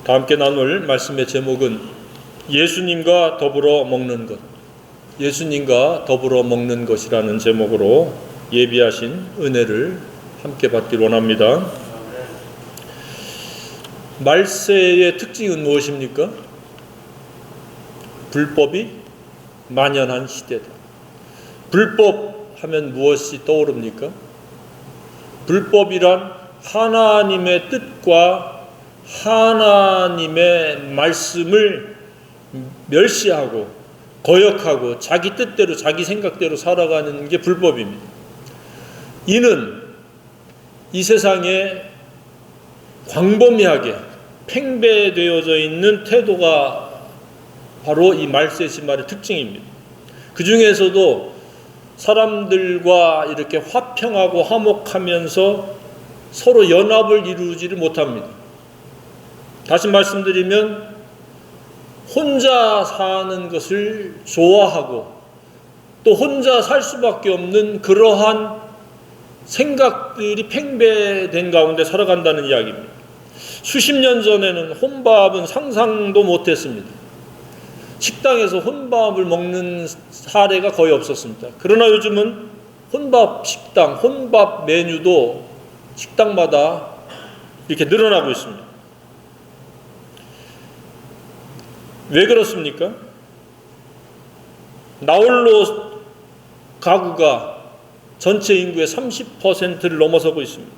다 함께 나눌 말씀의 제목은 예수님과 더불어 먹는 것, 예수님과 더불어 먹는 것이라는 제목으로 예비하신 은혜를 함께 받길 원합니다. 말세의 특징은 무엇입니까? 불법이 만연한 시대다. 불법 하면 무엇이 떠오릅니까? 불법이란 하나님의 뜻과 하나님의 말씀을 멸시하고 거역하고 자기 뜻대로 자기 생각대로 살아가는 게 불법입니다. 이는 이 세상에 광범위하게 팽배되어져 있는 태도가 바로 이 말세 신발의 특징입니다. 그 중에서도 사람들과 이렇게 화평하고 화목하면서 서로 연합을 이루지를 못합니다. 다시 말씀드리면 혼자 사는 것을 좋아하고 또 혼자 살 수밖에 없는 그러한 생각들이 팽배된 가운데 살아간다는 이야기입니다. 수십 년 전에는 혼밥은 상상도 못했습니다. 식당에서 혼밥을 먹는 사례가 거의 없었습니다. 그러나 요즘은 혼밥 식당, 혼밥 메뉴도 식당마다 이렇게 늘어나고 있습니다. 왜 그렇습니까? 나홀로 가구가 전체 인구의 30%를 넘어서고 있습니다.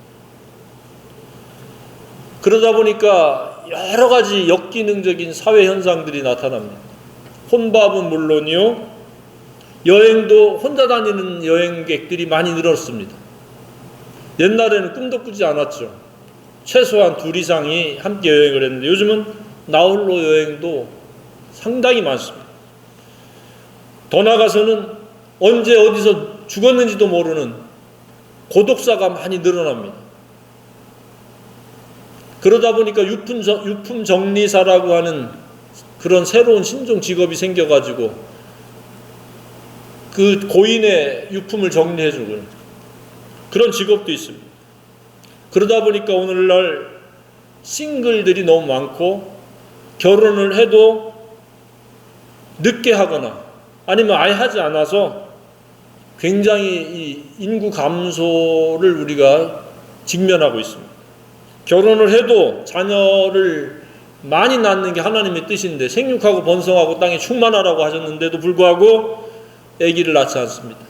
그러다 보니까 여러 가지 역기능적인 사회 현상들이 나타납니다. 혼밥은 물론이요, 여행도 혼자 다니는 여행객들이 많이 늘었습니다. 옛날에는 꿈도 꾸지 않았죠. 최소한 둘 이상이 함께 여행을 했는데 요즘은 나홀로 여행도 상당히 많습니다. 더 나아가서는 언제 어디서 죽었는지도 모르는 고독사가 많이 늘어납니다. 그러다 보니까 유품 정리사라고 하는 그런 새로운 신종 직업이 생겨가지고 그 고인의 유품을 정리해주고 그런 직업도 있습니다. 그러다 보니까 오늘날 싱글들이 너무 많고 결혼을 해도 늦게 하거나 아니면 아예 하지 않아서 굉장히 이 인구 감소를 우리가 직면하고 있습니다. 결혼을 해도 자녀를 많이 낳는 게 하나님의 뜻인데 생육하고 번성하고 땅에 충만하라고 하셨는데도 불구하고 아기를 낳지 않습니다.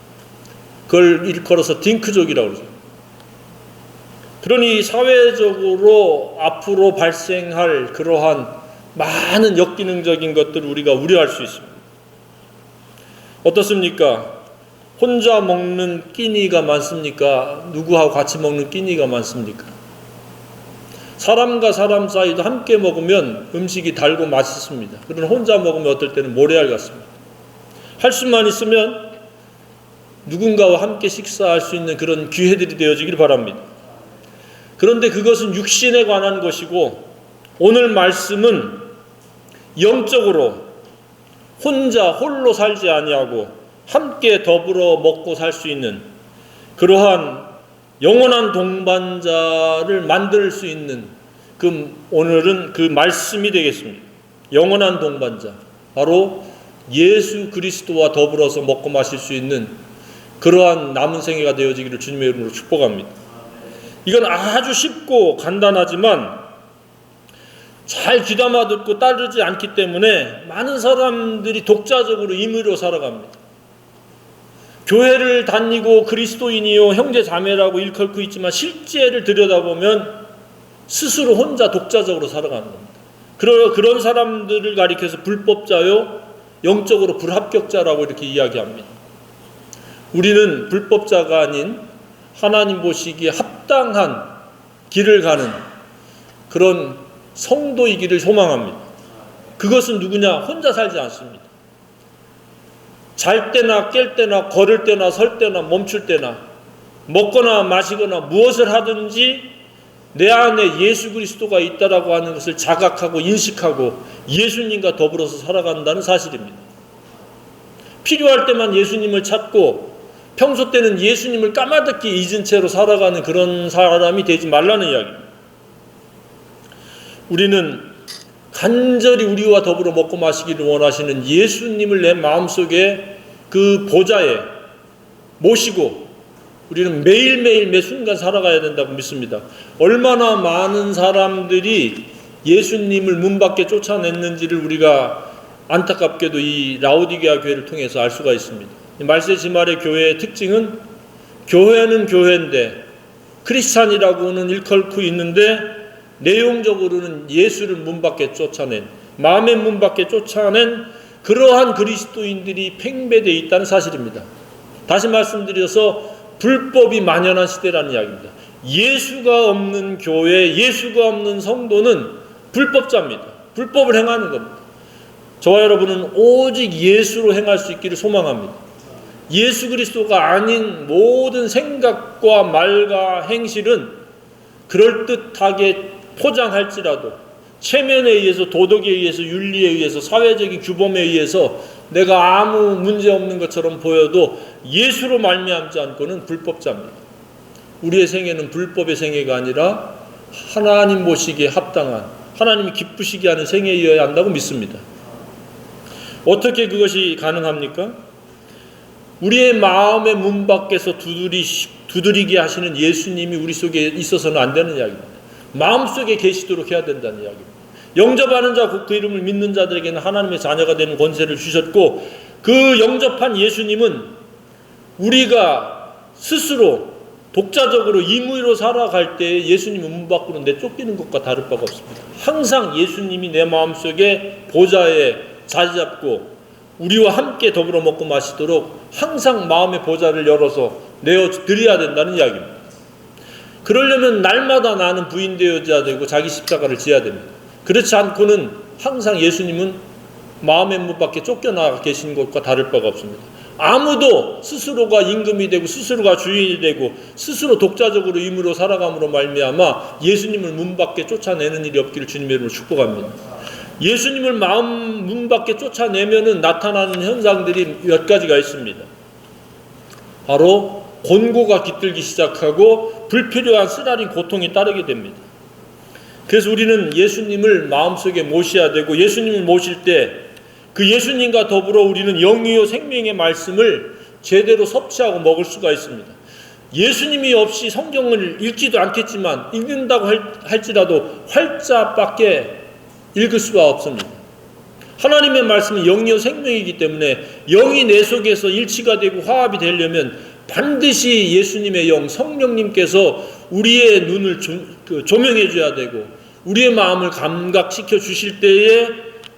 그걸 일컬어서 딩크족이라고 그러죠. 그러니 사회적으로 앞으로 발생할 그러한 많은 역기능적인 것들을 우리가 우려할 수 있습니다. 어떻습니까? 혼자 먹는 끼니가 많습니까? 누구하고 같이 먹는 끼니가 많습니까? 사람과 사람 사이도 함께 먹으면 음식이 달고 맛있습니다. 그러나 혼자 먹으면 어떨 때는 모래알 같습니다. 할 수만 있으면 누군가와 함께 식사할 수 있는 그런 기회들이 되어지길 바랍니다. 그런데 그것은 육신에 관한 것이고 오늘 말씀은 영적으로 혼자 홀로 살지 아니하고 함께 더불어 먹고 살 수 있는 그러한 영원한 동반자를 만들 수 있는 오늘은 그 말씀이 되겠습니다. 영원한 동반자, 바로 예수 그리스도와 더불어서 먹고 마실 수 있는 그러한 남은 생애가 되어지기를 주님의 이름으로 축복합니다. 이건 아주 쉽고 간단하지만 잘 귀담아 듣고 따르지 않기 때문에 많은 사람들이 독자적으로 임의로 살아갑니다. 교회를 다니고 그리스도인이요 형제 자매라고 일컬고 있지만 실제를 들여다보면 스스로 혼자 독자적으로 살아가는 겁니다. 그런 사람들을 가리켜서 불법자요 영적으로 불합격자라고 이렇게 이야기합니다. 우리는 불법자가 아닌 하나님 보시기에 합당한 길을 가는 그런 성도이기를 소망합니다. 그것은 누구냐? 혼자 살지 않습니다. 잘 때나 깰 때나 걸을 때나 설 때나 멈출 때나 먹거나 마시거나 무엇을 하든지 내 안에 예수 그리스도가 있다라고 하는 것을 자각하고 인식하고 예수님과 더불어서 살아간다는 사실입니다. 필요할 때만 예수님을 찾고 평소 때는 예수님을 까마득히 잊은 채로 살아가는 그런 사람이 되지 말라는 이야기입니다. 우리는 간절히 우리와 더불어 먹고 마시기를 원하시는 예수님을 내 마음속에 그 보좌에 모시고 우리는 매일매일 매 순간 살아가야 된다고 믿습니다. 얼마나 많은 사람들이 예수님을 문 밖에 쫓아냈는지를 우리가 안타깝게도 이 라오디게아 교회를 통해서 알 수가 있습니다. 말세지말의 교회의 특징은 교회는 교회인데 크리스찬이라고는 일컬고 있는데 내용적으로는 예수를 문 밖에 쫓아낸, 마음의 문 밖에 쫓아낸 그러한 그리스도인들이 팽배되어 있다는 사실입니다. 다시 말씀드려서 불법이 만연한 시대라는 이야기입니다. 예수가 없는 교회, 예수가 없는 성도는 불법자입니다. 불법을 행하는 겁니다. 저와 여러분은 오직 예수로 행할 수 있기를 소망합니다. 예수 그리스도가 아닌 모든 생각과 말과 행실은 그럴듯하게 포장할지라도 체면에 의해서, 도덕에 의해서, 윤리에 의해서, 사회적인 규범에 의해서 내가 아무 문제 없는 것처럼 보여도 예수로 말미암지 않고는 불법자입니다. 우리의 생애는 불법의 생애가 아니라 하나님 보시기에 합당한, 하나님이 기쁘시게 하는 생애이어야 한다고 믿습니다. 어떻게 그것이 가능합니까? 우리의 마음의 문 밖에서 두드리게 하시는 예수님이 우리 속에 있어서는 안 되는 이야기입니다. 마음속에 계시도록 해야 된다는 이야기입니다. 영접하는 자, 그 이름을 믿는 자들에게는 하나님의 자녀가 되는 권세를 주셨고, 그 영접한 예수님은 우리가 스스로 독자적으로 임의로 살아갈 때 예수님은 문 밖으로 내쫓기는 것과 다를 바가 없습니다. 항상 예수님이 내 마음속에 보좌에 자리 잡고 우리와 함께 더불어 먹고 마시도록 항상 마음의 보좌를 열어서 내어드려야 된다는 이야기입니다. 그러려면 날마다 나는 부인되어야 되고 자기 십자가를 지어야 됩니다. 그렇지 않고는 항상 예수님은 마음의 문 밖에 쫓겨나가 계신 것과 다를 바가 없습니다. 아무도 스스로가 임금이 되고 스스로가 주인이 되고 스스로 독자적으로 임으로 살아감으로 말미암아 예수님을 문 밖에 쫓아내는 일이 없기를 주님의 이름으로 축복합니다. 예수님을 마음 문 밖에 쫓아내면은 나타나는 현상들이 몇 가지가 있습니다. 바로 곤고가 깃들기 시작하고 불필요한 쓰라린 고통이 따르게 됩니다. 그래서 우리는 예수님을 마음속에 모셔야 되고, 예수님을 모실 때 그 예수님과 더불어 우리는 영이요 생명의 말씀을 제대로 섭취하고 먹을 수가 있습니다. 예수님이 없이 성경을 읽지도 않겠지만 읽는다고 할지라도 활자밖에 읽을 수가 없습니다. 하나님의 말씀은 영이요 생명이기 때문에 영이 내 속에서 일치가 되고 화합이 되려면 반드시 예수님의 영, 성령님께서 우리의 눈을 조명해 줘야 되고 우리의 마음을 감각시켜 주실 때에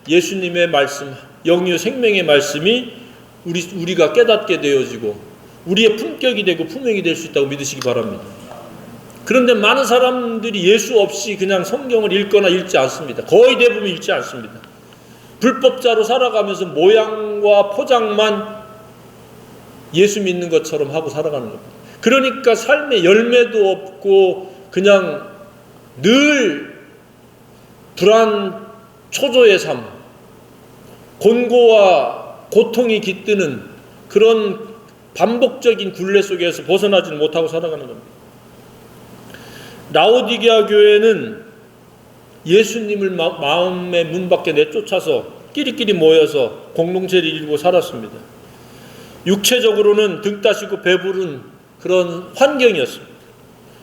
예수님의 말씀, 영이요 생명의 말씀이 우리가 깨닫게 되어지고 우리의 품격이 되고 품행이 될 수 있다고 믿으시기 바랍니다. 그런데 많은 사람들이 예수 없이 그냥 성경을 읽거나 읽지 않습니다. 거의 대부분 읽지 않습니다. 불법자로 살아가면서 모양과 포장만 예수 믿는 것처럼 하고 살아가는 겁니다. 그러니까 삶에 열매도 없고 그냥 늘 불안 초조의 삶, 곤고와 고통이 깃드는 그런 반복적인 굴레 속에서 벗어나지는 못하고 살아가는 겁니다. 라오디게아 교회는 예수님을 마음의 문 밖에 내쫓아서 끼리끼리 모여서 공동체를 이루고 살았습니다. 육체적으로는 등 따시고 배부른 그런 환경이었습니다.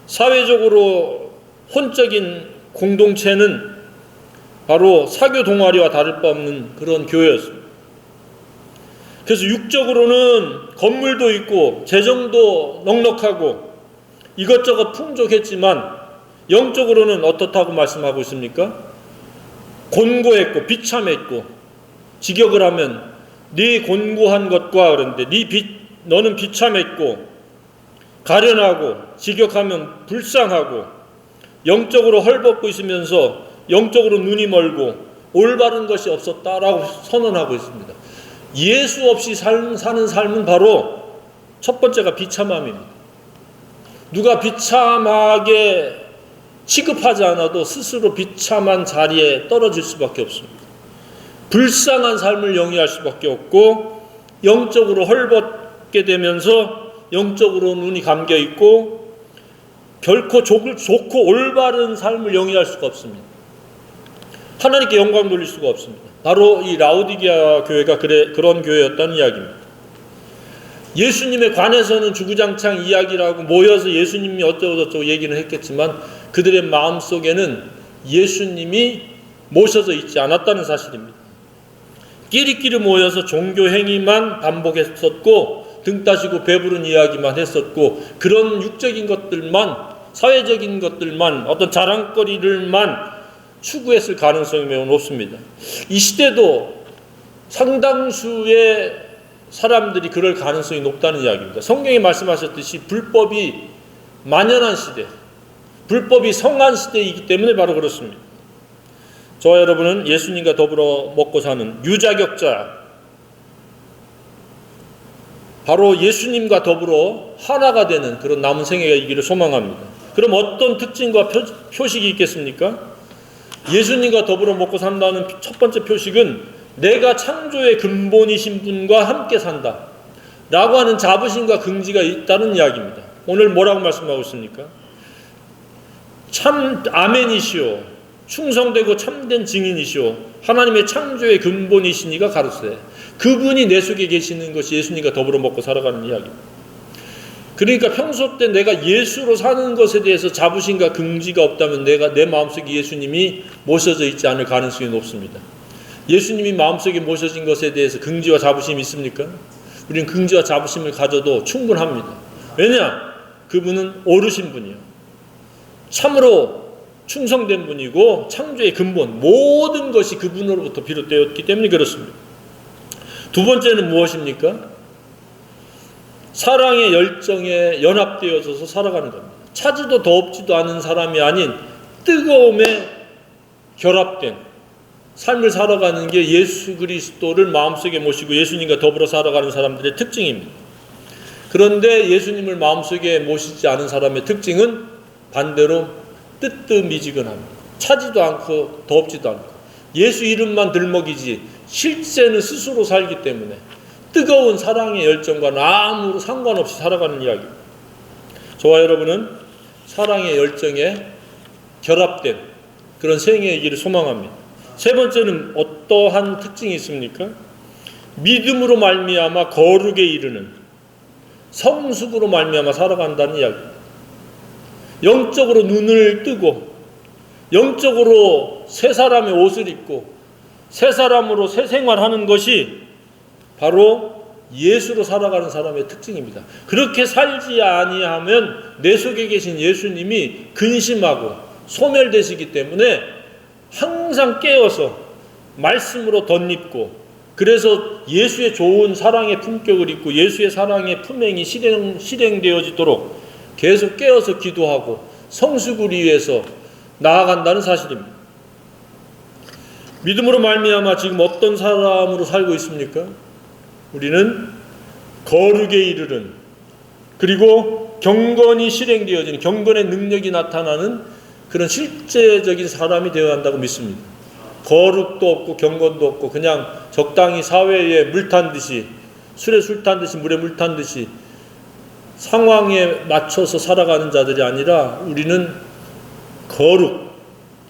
사회적으로 혼적인 공동체는 바로 사교 동아리와 다를 바 없는 그런 교회였습니다. 그래서 육적으로는 건물도 있고 재정도 넉넉하고 이것저것 풍족했지만 영적으로는 어떻다고 말씀하고 있습니까? 곤고했고 비참했고, 직역을 하면 네 곤고한 것과 그런데 너는 비참했고 가련하고, 직역하면 불쌍하고, 영적으로 헐벗고 있으면서 영적으로 눈이 멀고 올바른 것이 없었다라고 선언하고 있습니다. 예수 없이 사는 삶은 바로 첫 번째가 비참함입니다. 누가 비참하게 취급하지 않아도 스스로 비참한 자리에 떨어질 수밖에 없습니다. 불쌍한 삶을 영위할 수밖에 없고 영적으로 헐벗게 되면서 영적으로 눈이 감겨있고 결코 좋고 올바른 삶을 영위할 수가 없습니다. 하나님께 영광 돌릴 수가 없습니다. 바로 이 라오디게아 교회가 그런 교회였다는 이야기입니다. 예수님에 관해서는 주구장창 이야기를 하고 모여서 예수님이 어쩌고저쩌고 얘기는 했겠지만 그들의 마음속에는 예수님이 모셔져 있지 않았다는 사실입니다. 끼리끼리 모여서 종교 행위만 반복했었고 등 따시고 배부른 이야기만 했었고 그런 육적인 것들만, 사회적인 것들만, 어떤 자랑거리를만 추구했을 가능성이 매우 높습니다. 이 시대도 상당수의 사람들이 그럴 가능성이 높다는 이야기입니다. 성경이 말씀하셨듯이 불법이 만연한 시대, 불법이 성한 시대이기 때문에 바로 그렇습니다. 저와 여러분은 예수님과 더불어 먹고 사는 유자격자, 바로 예수님과 더불어 하나가 되는 그런 남은 생애가 있기를 소망합니다. 그럼 어떤 특징과 표식이 있겠습니까? 예수님과 더불어 먹고 산다는 첫 번째 표식은 내가 창조의 근본이신 분과 함께 산다 라고 하는 자부심과 긍지가 있다는 이야기입니다. 오늘 뭐라고 말씀하고 있습니까? 참 아멘이시오, 충성되고 참된 증인이시오, 하나님의 창조의 근본이시니가 가로세. 그분이 내 속에 계시는 것이 예수님과 더불어 먹고 살아가는 이야기입니다. 그러니까 평소 때 내가 예수로 사는 것에 대해서 자부심과 긍지가 없다면 내 마음속에 예수님이 모셔져 있지 않을 가능성이 높습니다. 예수님이 마음속에 모셔진 것에 대해서 긍지와 자부심이 있습니까? 우리는 긍지와 자부심을 가져도 충분합니다. 왜냐? 그분은 오르신 분이요, 참으로 충성된 분이고 창조의 근본, 모든 것이 그분으로부터 비롯되었기 때문에 그렇습니다. 두 번째는 무엇입니까? 사랑의 열정에 연합되어져서 살아가는 겁니다. 차지도 더없지도 않은 사람이 아닌 뜨거움에 결합된 삶을 살아가는 게 예수 그리스도를 마음속에 모시고 예수님과 더불어 살아가는 사람들의 특징입니다. 그런데 예수님을 마음속에 모시지 않은 사람의 특징은 반대로 뜨뜻미지근합니다. 차지도 않고 더없지도 않고 예수 이름만 들먹이지 실제는 스스로 살기 때문에 뜨거운 사랑의 열정과는 아무 상관없이 살아가는 이야기입니다. 저와 여러분은 사랑의 열정에 결합된 그런 생애이기를 소망합니다. 세 번째는 어떠한 특징이 있습니까? 믿음으로 말미암아 거룩에 이르는, 성숙으로 말미암아 살아간다는 이야기입니다. 영적으로 눈을 뜨고 영적으로 새 사람의 옷을 입고 새 사람으로 새 생활하는 것이 바로 예수로 살아가는 사람의 특징입니다. 그렇게 살지 아니하면 내 속에 계신 예수님이 근심하고 소멸되시기 때문에 항상 깨어서 말씀으로 덧입고, 그래서 예수의 좋은 사랑의 품격을 입고 예수의 사랑의 품행이 실행되어지도록 계속 깨어서 기도하고 성숙을 위해서 나아간다는 사실입니다. 믿음으로 말미암아 지금 어떤 사람으로 살고 있습니까? 우리는 거룩에 이르는, 그리고 경건이 실행되어지는, 경건의 능력이 나타나는 그런 실제적인 사람이 되어야 한다고 믿습니다. 거룩도 없고 경건도 없고 그냥 적당히 사회에 물 탄 듯이, 술에 술 탄 듯이, 물에 물 탄 듯이 상황에 맞춰서 살아가는 자들이 아니라 우리는 거룩,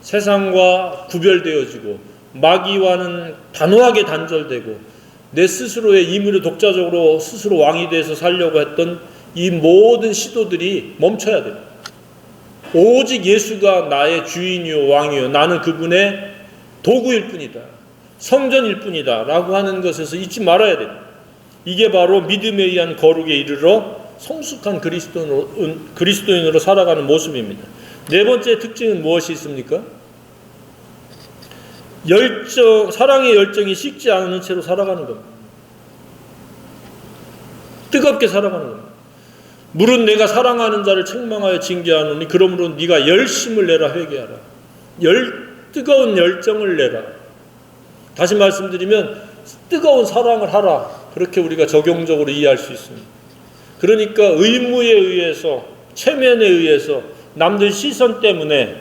세상과 구별되어지고 마귀와는 단호하게 단절되고 내 스스로의 임의로 독자적으로 스스로 왕이 돼서 살려고 했던 이 모든 시도들이 멈춰야 됩니다. 오직 예수가 나의 주인이요 왕이요, 나는 그분의 도구일 뿐이다, 성전일 뿐이다 라고 하는 것에서 잊지 말아야 됩니다. 이게 바로 믿음에 의한 거룩에 이르러 성숙한 그리스도인으로 살아가는 모습입니다. 네 번째 특징은 무엇이 있습니까? 사랑의 열정이 식지 않은 채로 살아가는 겁니다. 뜨겁게 살아가는 겁니다. 물은 내가 사랑하는 자를 책망하여 징계하노니 그러므로 네가 열심을 내라, 회개하라. 뜨거운 열정을 내라. 다시 말씀드리면 뜨거운 사랑을 하라. 그렇게 우리가 적용적으로 이해할 수 있습니다. 그러니까 의무에 의해서, 체면에 의해서, 남들 시선 때문에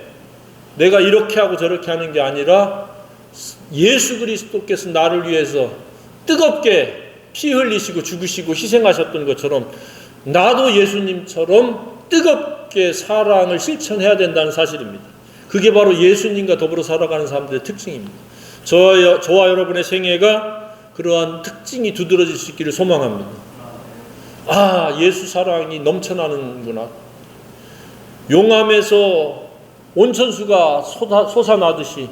내가 이렇게 하고 저렇게 하는 게 아니라 예수 그리스도께서 나를 위해서 뜨겁게 피 흘리시고 죽으시고 희생하셨던 것처럼 나도 예수님처럼 뜨겁게 사랑을 실천해야 된다는 사실입니다. 그게 바로 예수님과 더불어 살아가는 사람들의 특징입니다. 저와 여러분의 생애가 그러한 특징이 두드러질 수 있기를 소망합니다. 아, 예수 사랑이 넘쳐나는구나. 용암에서 온천수가 솟아나듯이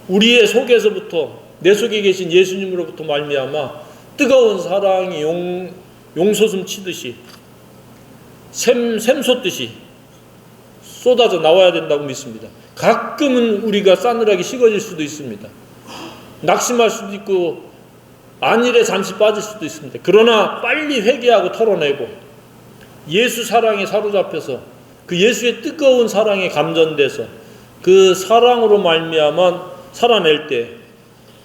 우리의 속에서부터, 내 속에 계신 예수님으로부터 말미암아 뜨거운 사랑이 용솟음 치듯이 샘솟듯이 쏟아져 나와야 된다고 믿습니다. 가끔은 우리가 싸늘하게 식어질 수도 있습니다. 낙심할 수도 있고 안일에 잠시 빠질 수도 있습니다. 그러나 빨리 회개하고 털어내고 예수 사랑에 사로잡혀서 그 예수의 뜨거운 사랑에 감전돼서 그 사랑으로 말미암아 살아낼 때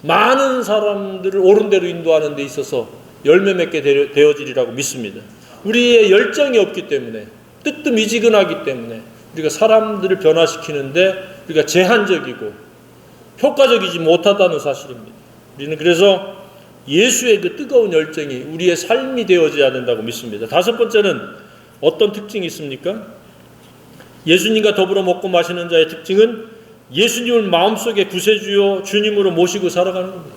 많은 사람들을 옳은 대로 인도하는 데 있어서 열매 맺게 되어지리라고 믿습니다. 우리의 열정이 없기 때문에, 뜨뜻미지근하기 때문에 우리가 사람들을 변화시키는데 우리가 제한적이고 효과적이지 못하다는 사실입니다. 우리는 그래서 예수의 그 뜨거운 열정이 우리의 삶이 되어져야 된다고 믿습니다. 다섯 번째는 어떤 특징이 있습니까? 예수님과 더불어 먹고 마시는 자의 특징은 예수님을 마음속에 구세주요 주님으로 모시고 살아가는 겁니다.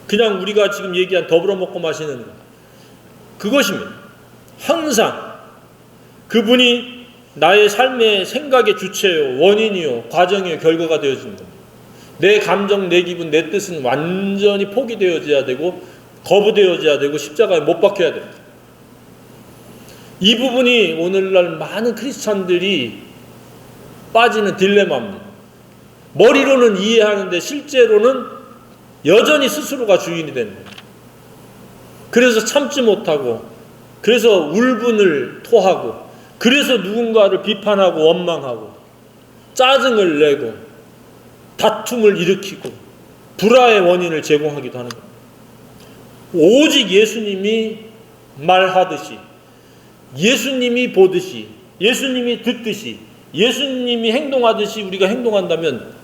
그냥 우리가 지금 얘기한 더불어 먹고 마시는 것, 그것입니다. 항상 그분이 나의 삶의 생각의 주체요, 원인이요, 과정이요, 결과가 되어지는 겁니다. 내 감정, 내 기분, 내 뜻은 완전히 포기되어져야 되고 거부되어져야 되고 십자가에 못 박혀야 됩니다. 이 부분이 오늘날 많은 크리스찬들이 빠지는 딜레마입니다. 머리로는 이해하는데 실제로는 여전히 스스로가 주인이 되는 거예요. 그래서 참지 못하고, 그래서 울분을 토하고, 그래서 누군가를 비판하고 원망하고 짜증을 내고 다툼을 일으키고 불화의 원인을 제공하기도 하는 겁니다. 오직 예수님이 말하듯이, 예수님이 보듯이, 예수님이 듣듯이, 예수님이 행동하듯이 우리가 행동한다면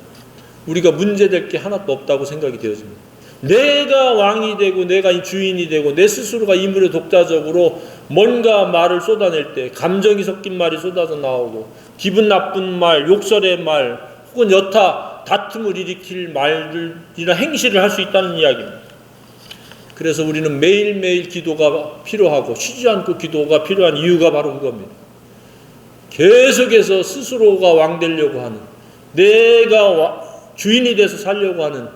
우리가 문제될 게 하나도 없다고 생각이 되어집니다. 내가 왕이 되고 내가 주인이 되고 내 스스로가 인물의 독자적으로 뭔가 말을 쏟아낼 때 감정이 섞인 말이 쏟아져 나오고 기분 나쁜 말, 욕설의 말 혹은 여타 다툼을 일으킬 말들이나 행실을 할 수 있다는 이야기입니다. 그래서 우리는 매일매일 기도가 필요하고 쉬지 않고 기도가 필요한 이유가 바로 그겁니다. 계속해서 스스로가 왕 되려고 하는, 내가 주인이 돼서 살려고 하는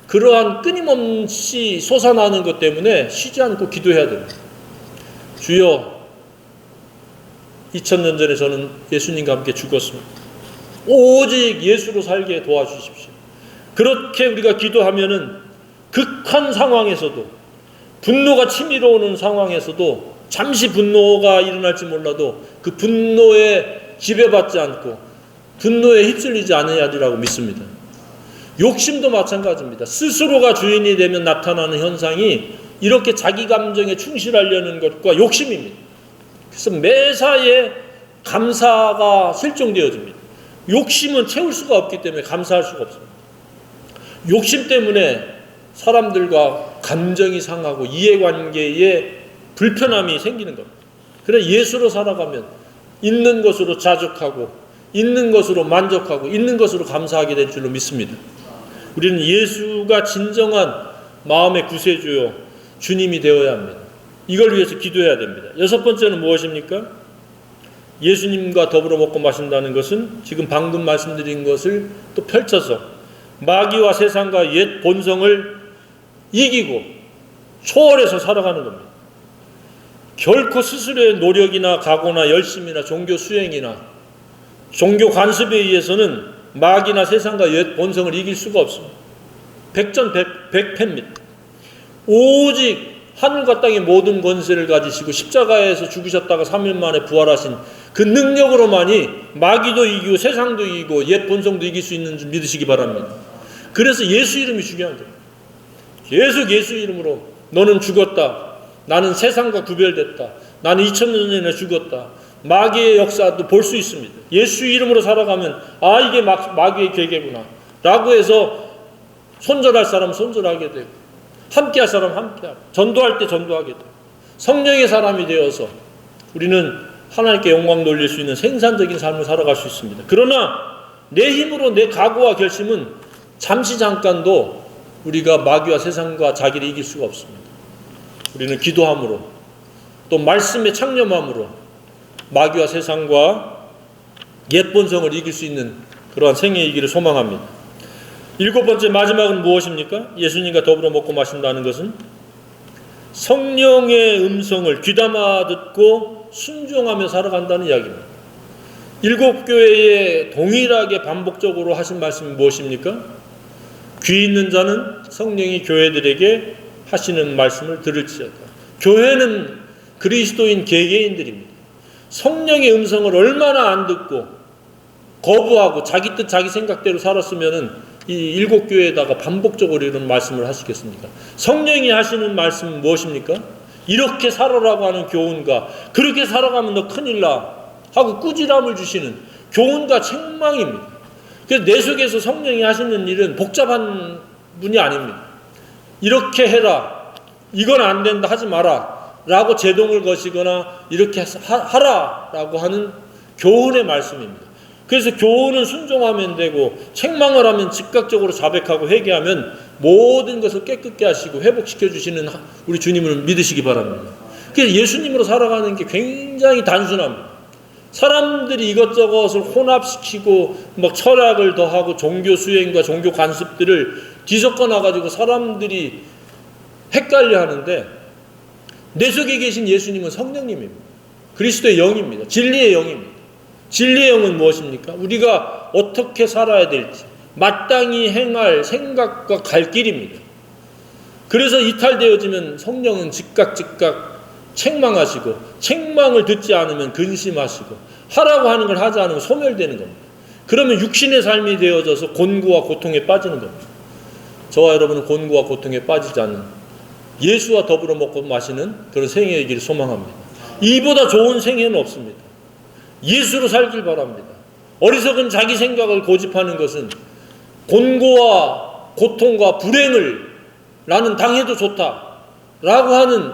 그러한 끊임없이 솟아나는 것 때문에 쉬지 않고 기도해야 됩니다. 주여, 2000년 전에 저는 예수님과 함께 죽었습니다. 오직 예수로 살게 도와주십시오. 그렇게 우리가 기도하면은 극한 상황에서도, 분노가 치밀어 오는 상황에서도 잠시 분노가 일어날지 몰라도 그 분노에 지배받지 않고 분노에 휩쓸리지 않아야 하리라고 믿습니다. 욕심도 마찬가지입니다. 스스로가 주인이 되면 나타나는 현상이 이렇게 자기 감정에 충실하려는 것과 욕심입니다. 그래서 매사에 감사가 실종되어집니다. 욕심은 채울 수가 없기 때문에 감사할 수가 없습니다. 욕심 때문에 사람들과 감정이 상하고 이해관계에 불편함이 생기는 겁니다. 그래서 예수로 살아가면 있는 것으로 자족하고 있는 것으로 만족하고 있는 것으로 감사하게 될 줄로 믿습니다. 우리는 예수가 진정한 마음의 구세주요 주님이 되어야 합니다. 이걸 위해서 기도해야 됩니다. 여섯 번째는 무엇입니까? 예수님과 더불어 먹고 마신다는 것은 지금 방금 말씀드린 것을 또 펼쳐서 마귀와 세상과 옛 본성을 이기고 초월해서 살아가는 겁니다. 결코 스스로의 노력이나 각오나 열심이나 종교 수행이나 종교 관습에 의해서는 마귀나 세상과 옛 본성을 이길 수가 없습니다. 백전백패입니다. 오직 하늘과 땅의 모든 권세를 가지시고 십자가에서 죽으셨다가 3일 만에 부활하신 그 능력으로만이 마귀도 이기고 세상도 이기고 옛 본성도 이길 수 있는 줄 믿으시기 바랍니다. 그래서 예수 이름이 중요한 거예요. 계속 예수 이름으로 너는 죽었다. 나는 세상과 구별됐다. 나는 2000년 전에 죽었다. 마귀의 역사도 볼 수 있습니다. 예수 이름으로 살아가면 아, 이게 마귀의 계계구나 라고 해서 손절할 사람 손절하게 되고 함께할 사람 함께하고 전도할 때 전도하게 되고 성령의 사람이 되어서 우리는 하나님께 영광 돌릴 수 있는 생산적인 삶을 살아갈 수 있습니다. 그러나 내 힘으로 내 각오와 결심은 잠시 잠깐도 우리가 마귀와 세상과 자기를 이길 수가 없습니다. 우리는 기도함으로 또 말씀에 창념함으로 마귀와 세상과 옛 본성을 이길 수 있는 그러한 생애이기를 소망합니다. 7번째 마지막은 무엇입니까? 예수님과 더불어 먹고 마신다는 것은 성령의 음성을 귀담아 듣고 순종하며 살아간다는 이야기입니다. 7교회에 동일하게 반복적으로 하신 말씀이 무엇입니까? 귀 있는 자는 성령이 교회들에게 하시는 말씀을 들을지어다. 교회는 그리스도인 개개인들입니다. 성령의 음성을 얼마나 안 듣고 거부하고 자기 뜻 자기 생각대로 살았으면은 이 7교회에다가 반복적으로 이런 말씀을 하시겠습니까? 성령이 하시는 말씀은 무엇입니까? 이렇게 살아라고 하는 교훈과 그렇게 살아가면 너 큰일 나 하고 꾸지람을 주시는 교훈과 책망입니다. 그래서 내 속에서 성령이 하시는 일은 복잡한 분이 아닙니다. 이렇게 해라, 이건 안 된다, 하지 마라 라고 제동을 거시거나 이렇게 하라 라고 하는 교훈의 말씀입니다. 그래서 교훈은 순종하면 되고 책망을 하면 즉각적으로 자백하고 회개하면 모든 것을 깨끗게 하시고 회복시켜 주시는 우리 주님을 믿으시기 바랍니다. 그래서 예수님으로 살아가는 게 굉장히 단순합니다. 사람들이 이것저것을 혼합시키고 막 철학을 더하고 종교 수행과 종교 관습들을 뒤섞어 놔가지고 사람들이 헷갈려 하는데 내 속에 계신 예수님은 성령님입니다. 그리스도의 영입니다. 진리의 영입니다. 진리의 영은 무엇입니까? 우리가 어떻게 살아야 될지 마땅히 행할 생각과 갈 길입니다. 그래서 이탈되어지면 성령은 즉각 책망하시고 책망을 듣지 않으면 근심하시고 하라고 하는 걸 하지 않으면 소멸되는 겁니다. 그러면 육신의 삶이 되어져서 곤고와 고통에 빠지는 겁니다. 저와 여러분은 곤고와 고통에 빠지지 않는 예수와 더불어 먹고 마시는 그런 생애의 길을 소망합니다. 이보다 좋은 생애는 없습니다. 예수로 살길 바랍니다. 어리석은 자기 생각을 고집하는 것은 곤고와 고통과 불행을 나는 당해도 좋다라고 하는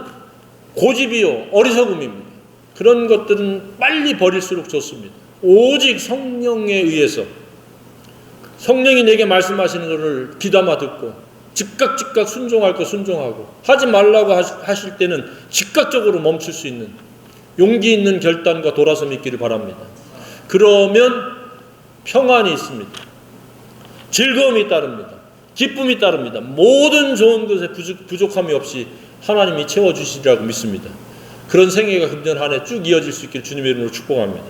고집이요 어리석음입니다. 그런 것들은 빨리 버릴수록 좋습니다. 오직 성령에 의해서 성령이 내게 말씀하시는 것을 귀담아 듣고 즉각 순종할 거 순종하고 하지 말라고 하실 때는 즉각적으로 멈출 수 있는 용기 있는 결단과 돌아섬이 있기를 바랍니다. 그러면 평안이 있습니다. 즐거움이 따릅니다. 기쁨이 따릅니다. 모든 좋은 것에 부족함이 없이 하나님이 채워주시리라고 믿습니다. 그런 생애가 금년 한 해 쭉 이어질 수 있기를 주님의 이름으로 축복합니다.